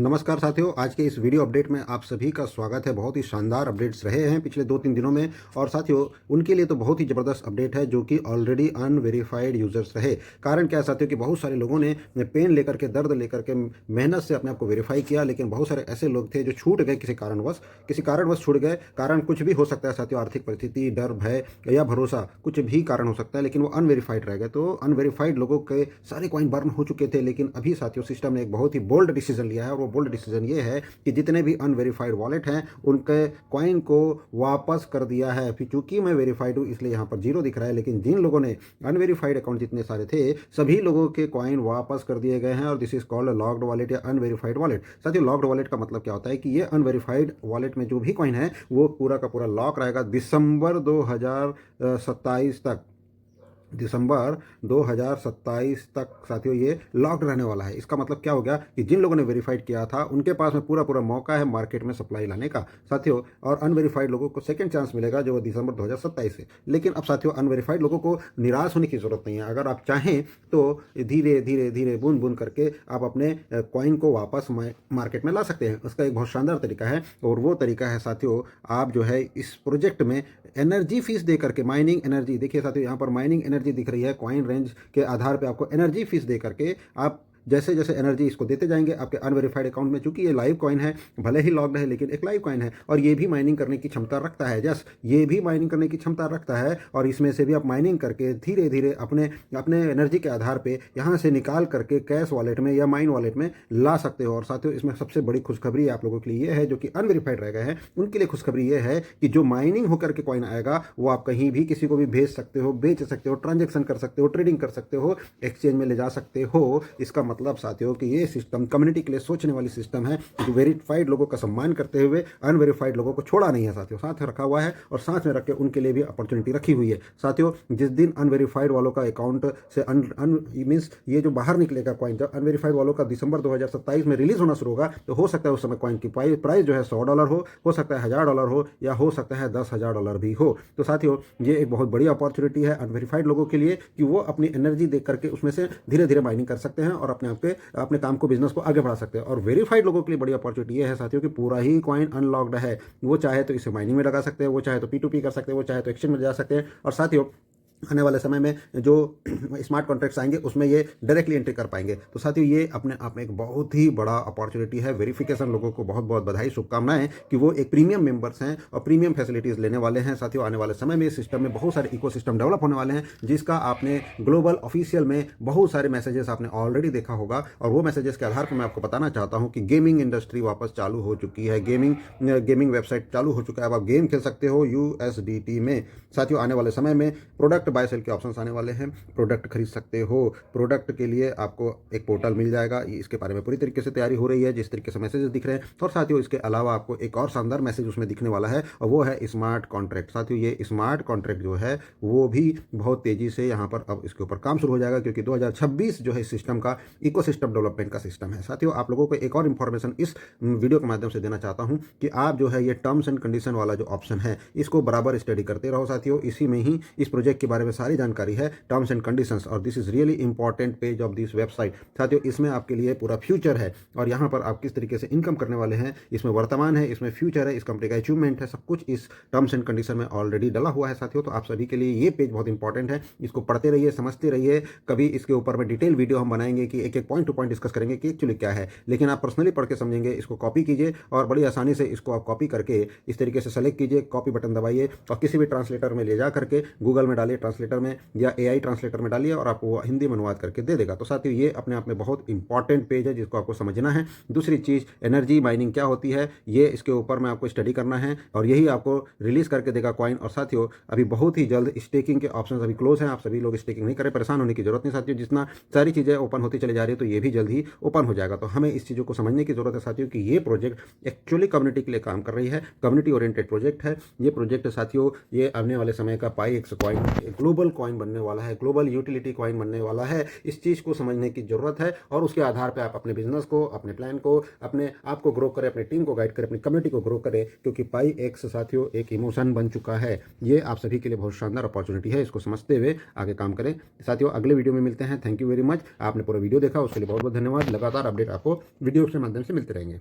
नमस्कार साथियों, आज के इस वीडियो अपडेट में आप सभी का स्वागत है। बहुत ही शानदार अपडेट्स रहे हैं पिछले 2-3 दिनों में और साथियों उनके लिए तो बहुत ही ज़बरदस्त अपडेट है जो कि ऑलरेडी अनवेरिफाइड यूज़र्स रहे। कारण क्या है साथियों कि बहुत सारे लोगों ने पेन लेकर के, दर्द लेकर के, मेहनत से अपने आप को वेरीफाई किया, लेकिन बहुत सारे ऐसे लोग थे जो छूट गए किसी कारणवश छूट गए। कारण कुछ भी हो सकता है साथियों, आर्थिक परिस्थिति, डर, भय या भरोसा, कुछ भी कारण हो सकता है, लेकिन वो अनवेरिफाइड रह गए। तो अनवेरिफाइड लोगों के सारे कॉइन बर्न हो चुके थे, लेकिन अभी साथियों सिस्टम ने एक बहुत ही बोल्ड डिसीजन लिया है और वो बोल्ड डिसीजन ये है कि जितने भी अनवेरिफाइड वॉलेट हैं उनके कॉइन को वापस कर दिया है। फिर चूंकि मैं वेरीफाइड हूँ इसलिए यहाँ पर जीरो दिख रहा है, लेकिन जिन लोगों ने अनवेरिफाइड अकाउंट जितने सारे थे सभी लोगों के कॉइन वापस कर दिए गए हैं और this is called locked wallet या अनवेरिफाइड वॉलेट। साथियों लॉक्ड वॉलेट का मतलब क्या होता है कि ये अनवेरिफाइड वॉलेट में जो भी कॉइन है वो पूरा का पूरा लॉक रहेगा दिसंबर 2027 तक। दिसंबर 2027 तक साथियों ये लॉक्ड रहने वाला है। इसका मतलब क्या हो गया कि जिन लोगों ने वेरीफाइड किया था उनके पास में पूरा पूरा मौका है मार्केट में सप्लाई लाने का साथियों, और अनवेरीफाइड लोगों को सेकंड चांस मिलेगा जो दिसंबर 2027 से। लेकिन अब साथियों अनवेरीफाइड लोगों को निराश होने की जरूरत नहीं है। अगर आप चाहें तो धीरे धीरे धीरे बूंद बूंद करके आप अपने कॉइन को वापस मार्केट में ला सकते हैं। उसका एक बहुत शानदार तरीका है और वो तरीका है साथियों, आप जो है इस प्रोजेक्ट में एनर्जी फीस दे करके, माइनिंग एनर्जी, देखिए साथियों यहाँ पर माइनिंग एनर्जी दिख रही है, कॉइन रेंज के आधार पे आपको एनर्जी फीस दे करके आप जैसे जैसे एनर्जी इसको देते जाएंगे आपके अनवेरिफाइड अकाउंट में, चूंकि ये लाइव कॉइन है, भले ही लॉक्ड है लेकिन एक लाइव कॉइन है और ये भी माइनिंग करने की क्षमता रखता है। ये भी माइनिंग करने की क्षमता रखता है और इसमें से भी आप माइनिंग करके धीरे धीरे अपने अपने एनर्जी के आधार पे यहाँ से निकाल करके कैश वॉलेट में या माइन वॉलेट में ला सकते हो। और साथियों इसमें सबसे बड़ी खुशखबरी आप लोगों के लिए ये है, जो कि अनवेरिफाइड रह गए हैं उनके लिए खुशखबरी ये है कि जो माइनिंग होकर के कॉइन आएगा वो आप कहीं भी किसी को भी भेज सकते हो, बेच सकते हो, ट्रांजेक्शन कर सकते हो, ट्रेडिंग कर सकते हो, एक्सचेंज में ले जा सकते हो। इसका मतलब साथियों कि ये सिस्टम कम्युनिटी के लिए सोचने वाली सिस्टम है जो वेरीफाइड लोगों का सम्मान करते हुए अनवेरीफाइड लोगों को छोड़ा नहीं है साथियों, साथ रखा हुआ है और साथ में रख के उनके लिए भी अपॉर्चुनिटी रखी हुई है। साथियों जिस दिन अनवेरीफाइड वालों का अकाउंट से मीन्स ये जो बाहर निकलेगा कॉइन, जब अनवेरीफाइड वालों का दिसंबर 2027 में रिलीज होना शुरू होगा तो हो सकता है उस समय कॉइन की प्राइस जो है $100 हो सकता है $1000 हो या हो सकता है $10,000 भी हो। तो साथियों ये एक बहुत बड़ी अपॉर्चुनिटी है अनवेरीफाइड लोगों के लिए कि वो अपनी एनर्जी देख करके उसमें से धीरे धीरे माइनिंग कर सकते हैं और अपने काम को, बिजनेस को आगे बढ़ा सकते हैं। और वेरीफाइड लोगों के लिए बड़ी अपॉर्चुनिटी ये है साथियों कि पूरा ही कॉइन अनलॉक्ड है। वो चाहे तो इसे माइनिंग में लगा सकते हैं, वो चाहे तो P2P कर सकते हैं, वो चाहे तो एक्सचेंज में जा सकते हैं। और साथियों आने वाले समय में जो स्मार्ट कॉन्ट्रैक्ट्स आएंगे उसमें ये डायरेक्टली एंट्री कर पाएंगे। तो साथियों ये अपने आप में एक बहुत ही बड़ा अपॉर्चुनिटी है। वेरिफिकेशन लोगों को बहुत बहुत बधाई, शुभकामनाएं कि वो एक प्रीमियम मेंबर्स हैं और प्रीमियम फैसिलिटीज़ लेने वाले हैं। साथियों आने वाले समय में इस सिस्टम में बहुत सारे इकोसिस्टम डेवलप होने वाले हैं, जिसका आपने ग्लोबल ऑफिशियल में बहुत सारे मैसेजेस आपने ऑलरेडी देखा होगा। और वो मैसेजेस के आधार पर मैं आपको बताना चाहता हूँ कि गेमिंग इंडस्ट्री वापस चालू हो चुकी है, गेमिंग वेबसाइट चालू हो चुका है। अब आप गेम खेल सकते हो USDT में। साथियों आने वाले समय में प्रोडक्ट बाय सेल के ऑप्शंस आने वाले हैं, प्रोडक्ट खरीद सकते हो। प्रोडक्ट के लिए आपको एक पोर्टल मिल जाएगा, इसके बारे में पूरी तरीके से तैयारी हो रही है, जिस तरीके से मैसेजेस दिख रहे हैं। और साथियों इसके अलावा आपको एक और शानदार मैसेज उसमें दिखने वाला है और वो है स्मार्ट कॉन्ट्रैक्ट। साथियों ये स्मार्ट कॉन्ट्रैक्ट जो है वो भी बहुत तेजी से यहाँ पर अब इसके ऊपर काम शुरू हो जाएगा, क्योंकि 2026 जो है सिस्टम का इकोसिस्टम डेवलपमेंट का सिस्टम है। साथियों आप लोगों को एक और इन्फॉर्मेशन इस वीडियो के माध्यम से देना चाहता हूँ कि आप जो है ये टर्म्स एंड कंडीशन वाला जो ऑप्शन है इसको बराबर स्टडी करते रहो साथियों। इसी में ही इस प्रोजेक्ट के बारे में सारी जानकारी है, टर्म्स एंड कंडीशंस, और this is really important page of this website. साथियों इसमें आपके लिए पूरा फ्यूचर है और यहाँ पर आप किस तरीके से इनकम करने वाले हैं, इसमें वर्तमान है, इसमें फ्यूचर है, इस कंपनी का अचीवमेंट है, सब कुछ इस टर्म्स एंड कंडीशन में ऑलरेडी डला हुआ है साथियों। तो आप सभी के लिए ये पेज बहुत इंपॉर्टेंट है, इसको पढ़ते रहिए, समझते रहिए। कभी इसके ऊपर में डिटेल वीडियो हम बनाएंगे कि एक एक पॉइंट टू पॉइंट डिस्कस करेंगे कि एक्चुअली क्या है, लेकिन आप पर्सनली पढ़ के समझेंगे। इसको कॉपी कीजिए और बड़ी आसानी से इसको आप कॉपी करके इस तरीके से सेलेक्ट कीजिए, कॉपी बटन दबाइए और किसी भी ट्रांसलेटर में ले जा करके गूगल में डालिए, ट्रांसलेटर में या AI ट्रांसलेटर में डालिए और आपको वो हिंदी में अनुवाद करके दे देगा। तो साथियों ये अपने आप में बहुत इंपॉर्टेंट पेज है जिसको आपको समझना है। दूसरी चीज़ एनर्जी माइनिंग क्या होती है, ये इसके ऊपर में आपको स्टडी करना है और यही आपको रिलीज करके देगा कॉइन। और साथियों अभी बहुत ही जल्द स्टेकिंग के ऑप्शन अभी क्लोज हैं, आप सभी लोग स्टेकिंग नहीं करें, परेशान होने की जरूरत नहीं साथियों। जितना सारी चीज़ें ओपन होती चली जा रही है तो ये भी जल्द ही ओपन हो जाएगा। तो हमें इस चीज़ों को समझने की जरूरत है साथियों कि ये प्रोजेक्ट एक्चुअली कम्युनिटी के लिए काम कर रही है, कम्युनिटी ओरिएंटेड प्रोजेक्ट है ये प्रोजेक्ट साथियों। ये आने वाले समय का पाई 100 कॉइन ग्लोबल कॉइन बनने वाला है, ग्लोबल यूटिलिटी कॉइन बनने वाला है। इस चीज़ को समझने की ज़रूरत है और उसके आधार पर आप अपने बिजनेस को, अपने प्लान को, अपने आप को ग्रो करें, अपनी टीम को गाइड करें, अपनी कम्युनिटी को ग्रो करें, क्योंकि पाई एक्स साथियों एक इमोशन बन चुका है। ये आप सभी के लिए बहुत शानदार अपॉर्चुनिटी है, इसको समझते हुए आगे काम करें। साथियों अगले वीडियो में मिलते हैं। Thank you very much. आपने पूरा वीडियो देखा उसके लिए बहुत बहुत धन्यवाद। लगातार अपडेट आपको वीडियो के माध्यम से मिलते रहेंगे।